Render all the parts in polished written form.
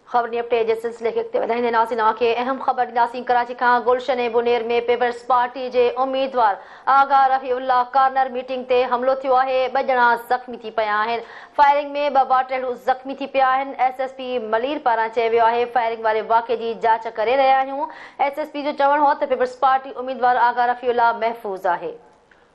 खबर अपडेट जे सिलसिले खे अॻिते वधाईंदे नाज़रीन खे अहम ख़बर ॾींदासीं। कराची खां गुलशन ऐं बुनेर में पीपल्स पार्टी जे उम्मीदवार आगा रफ़ीउल्लाह कार्नर मीटिंग ते हमिलो थियो आहे। 2 ॼणा ज़ख़्मी थी पिया आहिनि। फायरिंग में 2 वाटड़ू ज़ख़्मी थी पिया आहिनि। SSP मलीर पारां चयो वियो आहे फायरिंग वारे वाक़े जी जांच करे रहिया आहियूं। SSP जो चवणु हो त पीपल्स पार्टी उम्मीदवार आगा रफ़ीउल्लाह महफ़ूज़ आहे।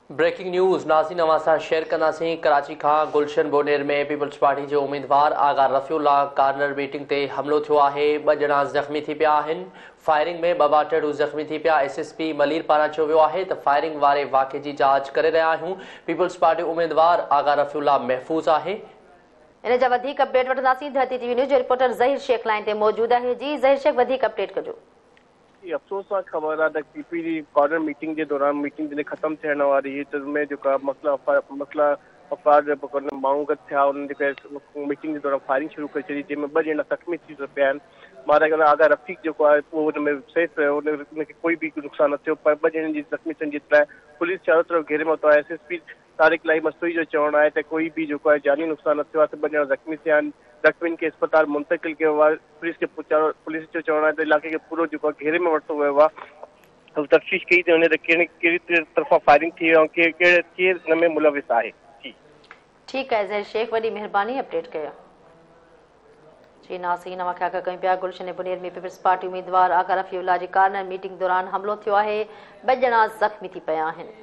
ब्रेकिंग न्यूज़ नाज़रीन अवां सां शेयर कंदासीं। कराची खां गुलशन बोनेर में पीपल्स पार्टी जो उम्मीदवार आगा रफ़ीउल्लाह कार्नर मीटिंग ते हमिलो थियो आहे। 2 ॼणा ज़ख़्मी थी पिया आहिनि। फायरिंग में 2 वाटड़ू ज़ख़्मी थी पिया। SSP मलीर पारां चयो वियो आहे त फायरिंग वारे वाक़े जी जांच करे रहिया आहियूं। पीपल्स पार्टी उम्मीदवार आगा रफ़ीउल्लाह महफ़ूज़ आहे। इन जा वधीक अपडेट वठंदासीं। धरती TV न्यूज़ जो रिपोर्टर ज़हीर शेख लाइन ते मौजूद आहे। जी ज़हीर शेख, वधीक अपडेट कजो। अफ़सोसनाक ख़बर आहे त PP जी कॉर्नर मीटिंग जे दौरान मीटिंग जॾहिं ख़तमु थियण वारी हुई त उनमें जेका मसला अफ़राद माण्हू गॾु थिया उन्हनि जेके मीटिंग जे दौरान फायरिंग शुरू करे छॾी, जंहिंमें 2 ॼणा ज़ख़्मी थी पिया आहिनि। मारा गया आगा रफ़ीक जेको आहे उहो हुन में सेफ रहियो, उनखे कोई बि नुक़सानु न थियो, पर 2 ॼणनि जी ज़ख़्मी थियण जे लाइ पुलिस चारो तरफ़ घेरे में आहे। SSP तारिक लाई मस्तूरी जो चवणु आहे त कोई बि जेको आहे जानी नुक़सानु न थियो आहे, 2 ॼणा ज़ख़्मी थिया आहिनि। ज़ख़्मियुनि खे अस्पताल मुंतक़िल कयो आहे। पुलिस जो चवणु आहे त इलाइक़े खे पूरो जेको आहे घेरे में वरितो वियो आहे। तफ़्तीश कई थी वञे त कहिड़ी तरफ़ां फायरिंग थी ऐं केरु हिन में मुलविस आहे। जी ठीकु आहे ज़हीर शेख, वॾी महिरबानी अपडेट कयो। जी नाज़रीन अवां खे आगाह कयूं पिया गुलशन ऐं बुनेर में पीपल्स पार्टी उम्मीदवार आगा रफ़ीउल्लाह जी कार्नर मीटिंग दौरान हमिलो थियो आहे। 2 ॼणा ज़ख़्मी थी पिया आहिनि।